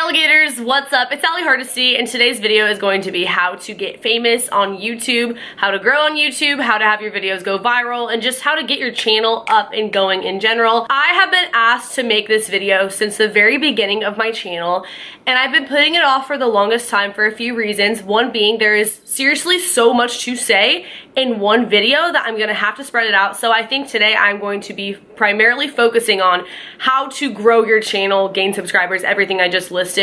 alligators, what's up? It's Allie Hardesty, and today's video is going to be how to get famous on YouTube, how to grow on YouTube, how to have your videos go viral, and just how to get your channel up and going in general. I have been asked to make this video since the very beginning of my channel, and I've been putting it off for the longest time for a few reasons. One being there is seriously so much to say in one video that I'm gonna have to spread it out. So I think today I'm going to be primarily focusing on how to grow your channel, gain subscribers, everything I just listed,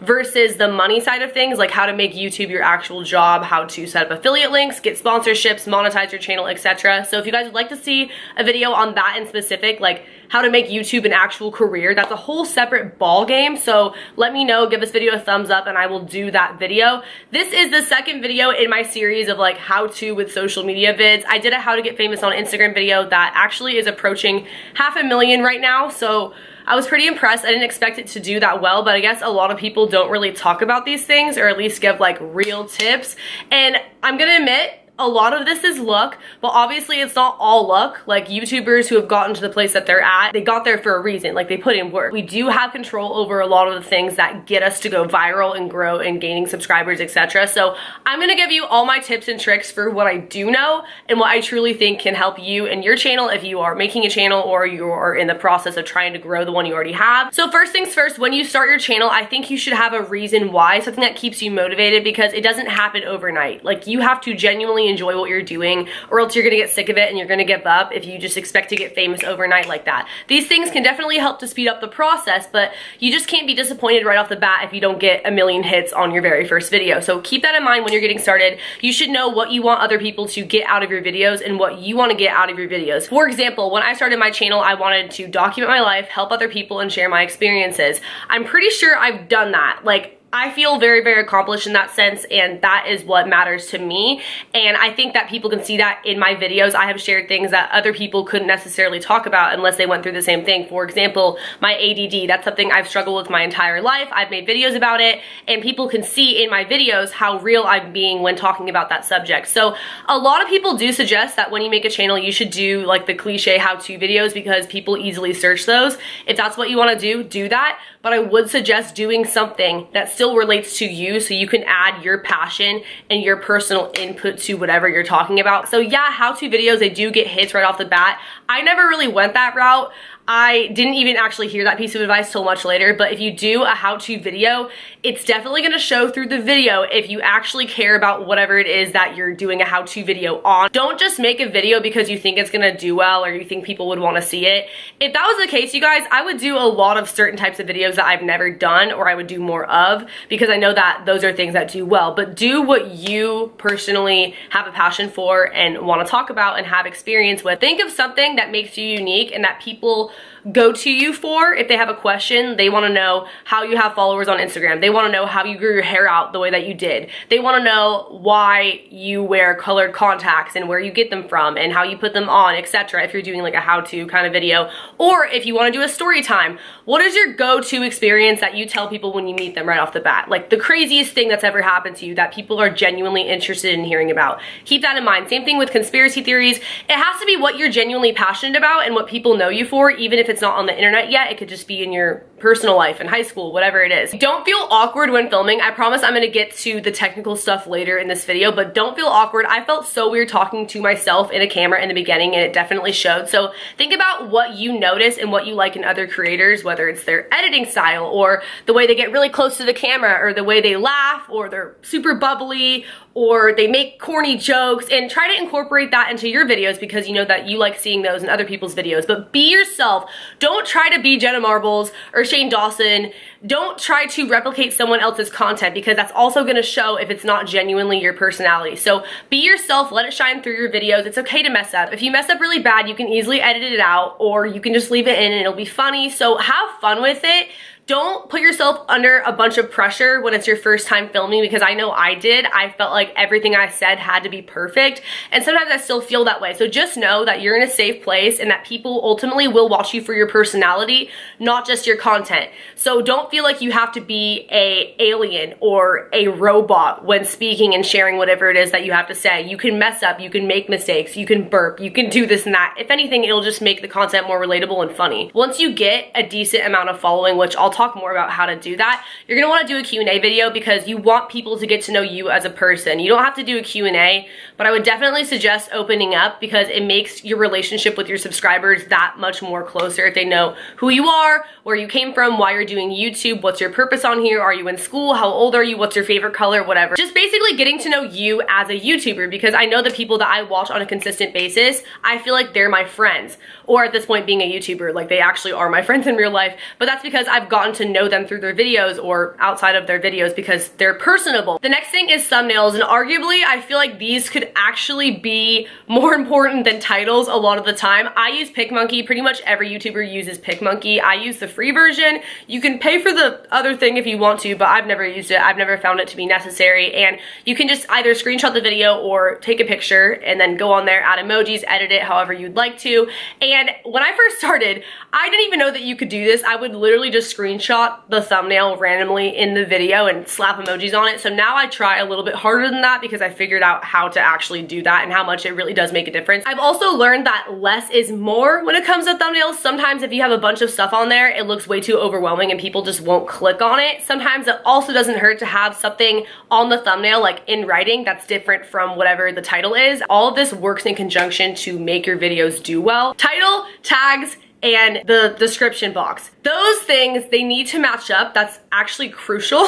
versus the money side of things, like how to make YouTube your actual job, how to set up affiliate links, get sponsorships, monetize your channel, etc. So if you guys would like to see a video on that in specific, like how to make YouTube an actual career, that's a whole separate ball game. So let me know, give this video a thumbs up, and I will do that video. This is the second video in my series of like how to with social media vids. I did a how to get famous on Instagram video that actually is approaching 500,000 right now. So I was pretty impressed. I didn't expect it to do that well, but I guess a lot of people don't really talk about these things, or at least give like real tips. And I'm gonna admit, a lot of this is luck, but obviously it's not all luck. Like YouTubers who have gotten to the place that they're at, they got there for a reason, like they put in work. We do have control over a lot of the things that get us to go viral and grow and gaining subscribers, etc. So I'm gonna give you all my tips and tricks for what I do know and what I truly think can help you and your channel if you are making a channel or you are in the process of trying to grow the one you already have. So first things first, when you start your channel, I think you should have a reason why, something that keeps you motivated, because it doesn't happen overnight. Like you have to genuinely enjoy what you're doing, or else you're gonna get sick of it and you're gonna give up if you just expect to get famous overnight like that. These things can definitely help to speed up the process, but you just can't be disappointed right off the bat if you don't get 1 million hits on your very first video. So keep that in mind when you're getting started. You should know what you want other people to get out of your videos and what you want to get out of your videos. For example, when I started my channel, I wanted to document my life, help other people, and share my experiences. I'm pretty sure I've done that. Like, I feel very, very accomplished in that sense, and that is what matters to me. And I think that people can see that in my videos. I have shared things that other people couldn't necessarily talk about unless they went through the same thing. For example, my ADD, that's something I've struggled with my entire life. I've made videos about it, and people can see in my videos how real I'm being when talking about that subject. So a lot of people do suggest that when you make a channel, you should do like the cliche how-to videos, because people easily search those. If that's what you want to do that. But I would suggest doing something that still relates to you, so you can add your passion and your personal input to whatever you're talking about. So yeah, how-to videos, they do get hits right off the bat. I never really went that route. I didn't even actually hear that piece of advice till much later, but if you do a how-to video, it's definitely gonna show through the video if you actually care about whatever it is that you're doing a how-to video on. Don't just make a video because you think it's gonna do well or you think people would wanna see it. If that was the case, you guys, I would do a lot of certain types of videos that I've never done, or I would do more of, because I know that those are things that do well. But do what you personally have a passion for and wanna talk about and have experience with. Think of something that makes you unique and that people go to you for. If they have a question, they want to know how you have followers on Instagram. They want to know how you grew your hair out the way that you did. They want to know why you wear colored contacts and where you get them from and how you put them on, etc. If you're doing like a how-to kind of video, or if you want to do a story time, what is your go-to experience that you tell people when you meet them right off the bat? Like the craziest thing that's ever happened to you that people are genuinely interested in hearing about. Keep that in mind. Same thing with conspiracy theories. It has to be what you're genuinely passionate about and what people know you for, even if it's not on the internet yet. It could just be in your personal life, in high school, whatever it is. Don't feel awkward when filming. I promise I'm gonna get to the technical stuff later in this video, but don't feel awkward. I felt so weird talking to myself in a camera in the beginning, and it definitely showed. So think about what you notice and what you like in other creators, whether it's their editing style or the way they get really close to the camera, or the way they laugh, or they're super bubbly, or they make corny jokes, and try to incorporate that into your videos, because you know that you like seeing those in other people's videos. But be yourself. Don't try to be Jenna Marbles or Shane Dawson. Don't try to replicate someone else's content, because that's also going to show if it's not genuinely your personality. So be yourself, let it shine through your videos. It's okay to mess up. If you mess up really bad, you can easily edit it out, or you can just leave it in and it'll be funny. So have fun with it. Don't put yourself under a bunch of pressure when it's your first time filming, because I know I did. I felt like everything I said had to be perfect, and sometimes I still feel that way. So just know that you're in a safe place and that people ultimately will watch you for your personality, not just your content. So don't feel like you have to be a alien or a robot when speaking and sharing whatever it is that you have to say. You can mess up, you can make mistakes, you can burp, you can do this and that. If anything, it'll just make the content more relatable and funny. Once you get a decent amount of following, which I'll I'll talk more about how to do that. You're gonna wanna do a Q&A video because you want people to get to know you as a person. You don't have to do a Q&A, but I would definitely suggest opening up because it makes your relationship with your subscribers that much more closer if they know who you are, where you came from, why you're doing YouTube, what's your purpose on here, are you in school, how old are you, what's your favorite color, whatever. Just basically getting to know you as a YouTuber, because I know the people that I watch on a consistent basis, I feel like they're my friends, or at this point being a YouTuber, like they actually are my friends in real life, but that's because I've gotten to know them through their videos or outside of their videos because they're personable. The next thing is thumbnails, and arguably I feel like these could actually be more important than titles a lot of the time. I use PicMonkey. Pretty much every YouTuber uses PicMonkey. I use the free version. You can pay for the other thing if you want to, but I've never used it. I've never found it to be necessary, and you can just either screenshot the video or take a picture and then go on there, add emojis, edit it however you'd like to. And when I first started, I didn't even know that you could do this. I would literally just screenshot the thumbnail randomly in the video and slap emojis on it. So now I try a little bit harder than that because I figured out how to actually do that and how much it really does make a difference. I've also learned that less is more when it comes to thumbnails. Sometimes if you have a bunch of stuff on there, it looks way too overwhelming and people just won't click on it. Sometimes it also doesn't hurt to have something on the thumbnail, like in writing, that's different from whatever the title is. All of this works in conjunction to make your videos do well. Title, tags, and the description box. Those things, they need to match up. That's actually crucial.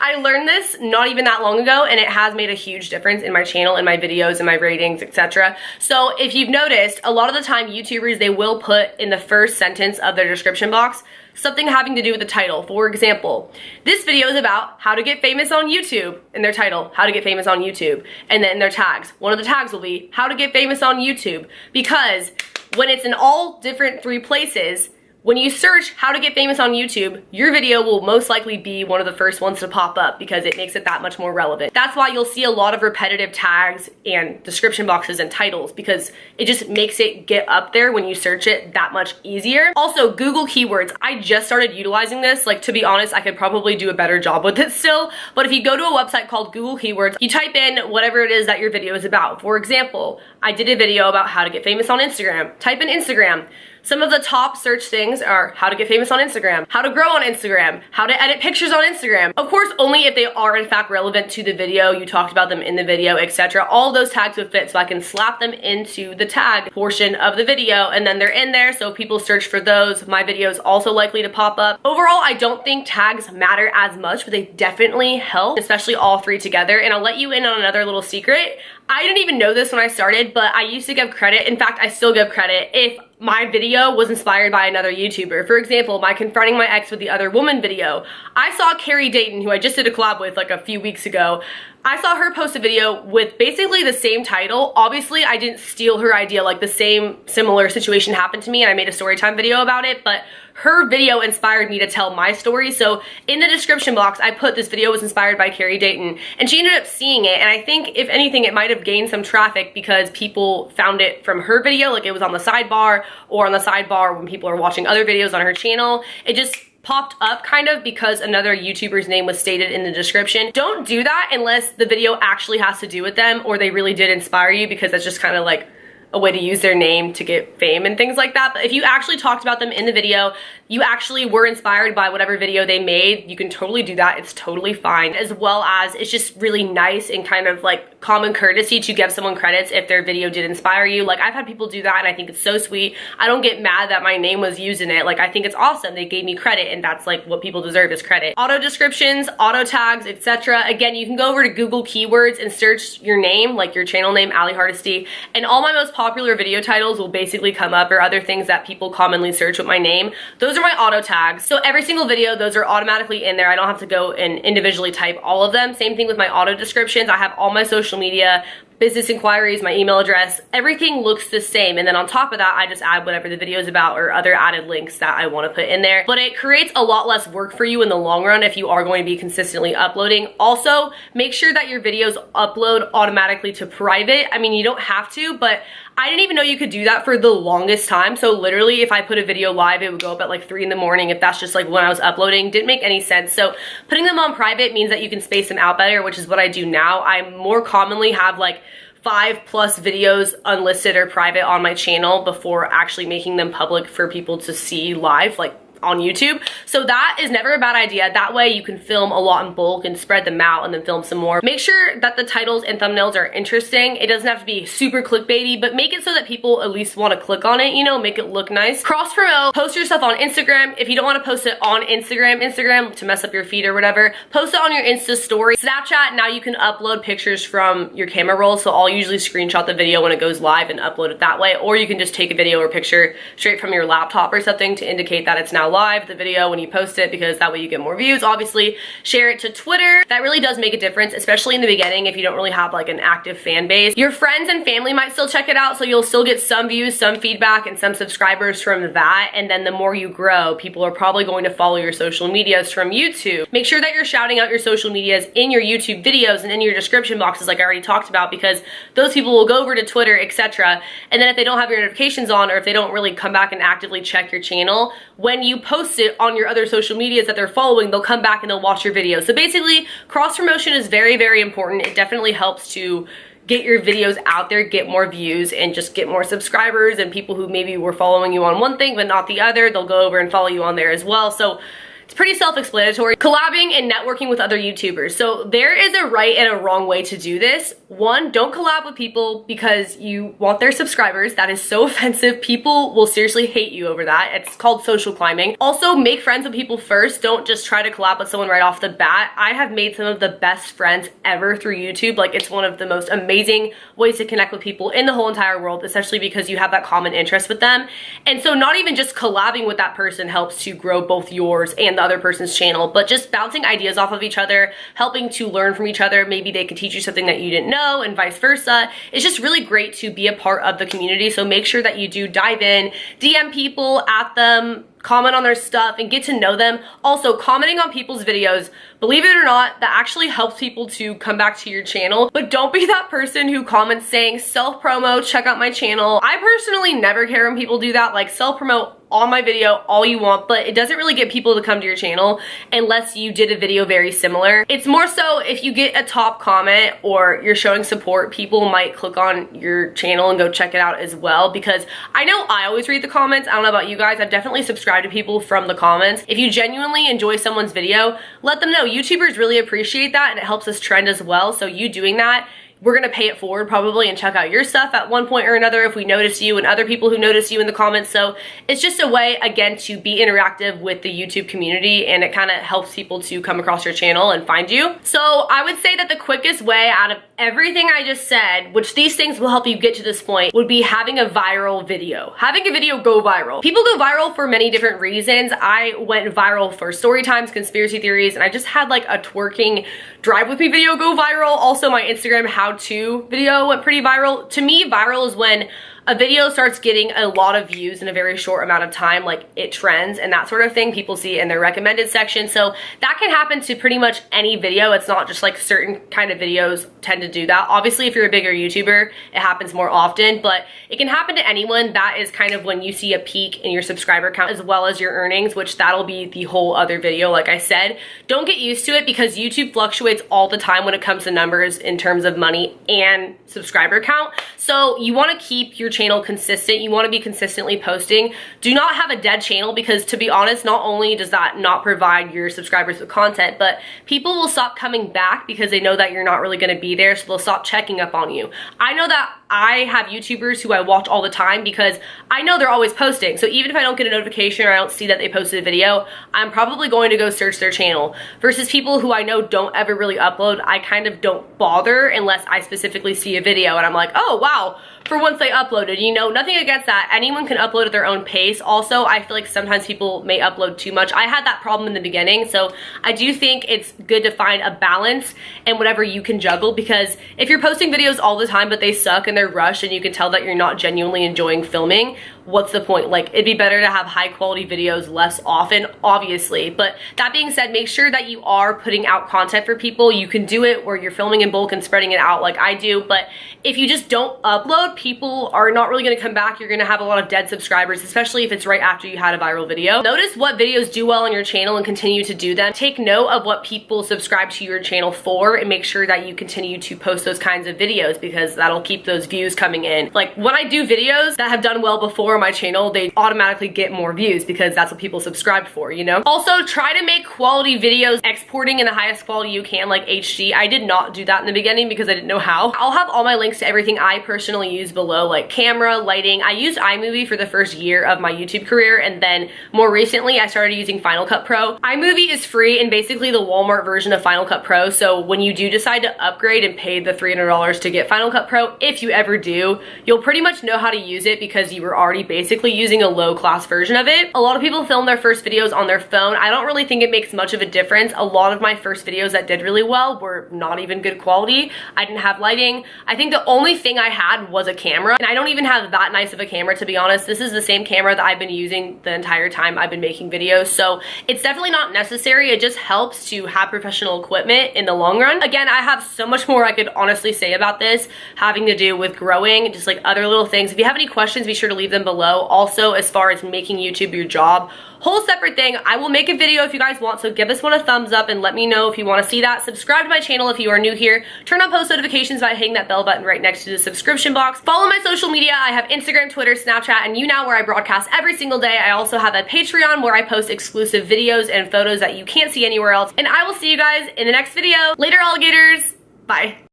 I learned this not even that long ago, and it has made a huge difference in my channel, in my videos, in my ratings, etc. So if you've noticed, a lot of the time YouTubers, they will put in the first sentence of their description box something having to do with the title. For example, this video is about how to get famous on YouTube. In their title, how to get famous on YouTube. And then in their tags, one of the tags will be how to get famous on YouTube. Because when it's in all different 3 places, when you search how to get famous on YouTube, your video will most likely be one of the first ones to pop up because it makes it that much more relevant. That's why you'll see a lot of repetitive tags and description boxes and titles, because it just makes it get up there when you search it that much easier. Also, Google keywords. I just started utilizing this. Like, to be honest, I could probably do a better job with it still, but if you go to a website called Google Keywords, you type in whatever it is that your video is about. For example, I did a video about how to get famous on Instagram. Type in Instagram. Some of the top search things are how to get famous on Instagram, how to grow on Instagram, how to edit pictures on Instagram. Of course, only if they are in fact relevant to the video, you talked about them in the video, etc. All those tags would fit, so I can slap them into the tag portion of the video, and then they're in there, so if people search for those, my video is also likely to pop up. Overall, I don't think tags matter as much, but they definitely help, especially all 3 together. And I'll let you in on another little secret. I didn't even know this when I started, but I used to give credit. In fact, I still give credit if my video was inspired by another YouTuber. For example, my confronting my ex with the other woman video. I saw Carrie Dayton, who I just did a collab with like a few weeks ago. I saw her post a video with basically the same title. Obviously, I didn't steal her idea, like the same similar situation happened to me and I made a storytime video about it, but her video inspired me to tell my story. So in the description box, I put this video was inspired by Carrie Dayton, and she ended up seeing it, and I think if anything, it might have gained some traffic because people found it from her video, like it was on the sidebar, or on the sidebar when people are watching other videos on her channel. It just popped up kind of because another YouTuber's name was stated in the description. Don't do that unless the video actually has to do with them or they really did inspire you, because that's just kind of like a way to use their name to get fame and things like that. But if you actually talked about them in the video, you actually were inspired by whatever video they made, you can totally do that. It's totally fine. As well as it's just really nice and kind of like common courtesy to give someone credits if their video did inspire you. Like, I've had people do that and I think it's so sweet. I don't get mad that my name was used in it. Like, I think it's awesome. They gave me credit, and that's like what people deserve, is credit. Auto descriptions, auto tags, etc. Again, you can go over to Google Keywords and search your name, like your channel name, Ali Hardesty, and all my most popular video titles will basically come up, or other things that people commonly search with my name. Those are my auto tags. So every single video, those are automatically in there. I don't have to go and individually type all of them. Same thing with my auto descriptions. I have all my social media, business inquiries, my email address, everything looks the same. And then on top of that, I just add whatever the video is about or other added links that I want to put in there. But it creates a lot less work for you in the long run if you are going to be consistently uploading. Also, make sure that your videos upload automatically to private. I mean, you don't have to, but I didn't even know you could do that for the longest time. So literally, if I put a video live, it would go up at like 3 in the morning if that's just like when I was uploading. Didn't make any sense. So putting them on private means that you can space them out better, which is what I do now. I more commonly have like 5+ videos unlisted or private on my channel before actually making them public for people to see live, like on YouTube. So that is never a bad idea. That way you can film a lot in bulk and spread them out and then film some more. Make sure that the titles and thumbnails are interesting. It doesn't have to be super clickbaity, but make it so that people at least want to click on it, you know, make it look nice. Cross promote, post your stuff on Instagram. If you don't want to post it on Instagram to mess up your feed or whatever, post it on your Insta story. Snapchat, now you can upload pictures from your camera roll. So I'll usually screenshot the video when it goes live and upload it that way. Or you can just take a video or picture straight from your laptop or something to indicate that it's now live, the video, when you post it, because that way you get more views. Obviously, share it to Twitter. That really does make a difference, especially in the beginning if you don't really have like an active fan base. Your friends and family might still check it out, so you'll still get some views, some feedback, and some subscribers from that. And then the more you grow, people are probably going to follow your social medias from YouTube. Make sure that you're shouting out your social medias in your YouTube videos and in your description boxes like I already talked about, because those people will go over to Twitter, etc. And then if they don't have your notifications on, or if they don't really come back and actively check your channel, when you post it on your other social medias that they're following, they'll come back and they'll watch your video. So basically, cross promotion is very, very important. It definitely helps to get your videos out there, get more views, and just get more subscribers, and people who maybe were following you on one thing but not the other, they'll go over and follow you on there as well. So it's pretty self-explanatory. Collabing and networking with other YouTubers. So there is a right and a wrong way to do this. One, don't collab with people because you want their subscribers. That is so offensive. People will seriously hate you over that. It's called social climbing. Also, make friends with people first. Don't just try to collab with someone right off the bat. I have made some of the best friends ever through YouTube. Like, it's one of the most amazing ways to connect with people in the whole entire world, especially because you have that common interest with them. And so not even just collabing with that person helps to grow both yours and the other person's channel, but just bouncing ideas off of each other, helping to learn from each other. Maybe they could teach you something that you didn't know and vice versa. It's just really great to be a part of the community. So make sure that you do dive in, DM people, at them, comment on their stuff, and get to know them. Also, commenting on people's videos, believe it or not, that actually helps people to come back to your channel. But don't be that person who comments saying self-promo, check out my channel. I personally never care when people do that. Like, self-promote on my video all you want, but it doesn't really get people to come to your channel unless you did a video very similar. It's more so if you get a top comment or you're showing support, people might click on your channel and go check it out as well, because I know I always read the comments. I don't know about you guys. I've definitely subscribed to people from the comments. If you genuinely enjoy someone's video, let them know. YouTubers really appreciate that, and it helps us trend as well. So you doing that, we're gonna pay it forward probably and check out your stuff at one point or another if we notice you, and other people who notice you in the comments. So it's just a way, again, to be interactive with the YouTube community, and it kind of helps people to come across your channel and find you. So I would say that the quickest way out of everything I just said, which these things will help you get to this point, would be having a viral video. Having a video go viral. People go viral for many different reasons. I went viral for story times, conspiracy theories, and I just had like a twerking drive with me video go viral. Also, my Instagram how-to video went pretty viral. To me, viral is when a video starts getting a lot of views in a very short amount of time, like it trends and that sort of thing. People see it in their recommended section. So that can happen to pretty much any video. It's not just like certain kind of videos tend to do that. Obviously, if you're a bigger YouTuber, it happens more often, but it can happen to anyone. That is kind of when you see a peak in your subscriber count as well as your earnings, which that'll be the whole other video. Like I said, don't get used to it because YouTube fluctuates all the time when it comes to numbers in terms of money and subscriber count. So you want to keep your channel consistent. You want to be consistently posting. Do not have a dead channel, because to be honest, not only does that not provide your subscribers with content, but people will stop coming back because they know that you're not really going to be there, so they'll stop checking up on you. I know that I have YouTubers who I watch all the time because I know they're always posting. So even if I don't get a notification or I don't see that they posted a video, I'm probably going to go search their channel. Versus people who I know don't ever really upload, I kind of don't bother unless I specifically see a video and I'm like, oh wow, for once they uploaded. You know, nothing against that. Anyone can upload at their own pace. Also, I feel like sometimes people may upload too much. I had that problem in the beginning, so I do think it's good to find a balance in whatever you can juggle, because if you're posting videos all the time but they suck and they're rushed and you can tell that you're not genuinely enjoying filming, what's the point? Like, it'd be better to have high quality videos less often, obviously. But that being said, make sure that you are putting out content for people. You can do it where you're filming in bulk and spreading it out like I do, but if you just don't upload, people are not really gonna come back. You're gonna have a lot of dead subscribers, especially if it's right after you had a viral video. Notice what videos do well on your channel and continue to do them. Take note of what people subscribe to your channel for and make sure that you continue to post those kinds of videos, because that'll keep those views coming in. Like, when I do videos that have done well before, on my channel, they automatically get more views because that's what people subscribe for, you know? Also, try to make quality videos, exporting in the highest quality you can, like HD. I did not do that in the beginning because I didn't know how. I'll have all my links to everything I personally use below, like camera, lighting. I used iMovie for the first year of my YouTube career, and then more recently I started using Final Cut Pro. iMovie is free and basically the Walmart version of Final Cut Pro, so when you do decide to upgrade and pay the $300 to get Final Cut Pro, if you ever do, you'll pretty much know how to use it because you were already basically using a low-class version of it. A lot of people film their first videos on their phone. I don't really think it makes much of a difference. A lot of my first videos that did really well were not even good quality. I didn't have lighting. I think the only thing I had was a camera, and I don't even have that nice of a camera, to be honest. This is the same camera that I've been using the entire time I've been making videos, so it's definitely not necessary. It just helps to have professional equipment in the long run. Again, I have so much more I could honestly say about this, having to do with growing, just like other little things. If you have any questions, be sure to leave them below. Also, as far as making YouTube your job, whole separate thing. I will make a video if you guys want, so give this one a thumbs up and let me know if you want to see that. Subscribe to my channel if you are new here. Turn on post notifications by hitting that bell button right next to the subscription box. Follow my social media. I have Instagram, Twitter, Snapchat, and YouNow, where I broadcast every single day. I also have a Patreon where I post exclusive videos and photos that you can't see anywhere else. And I will see you guys in the next video. Later, alligators. Bye.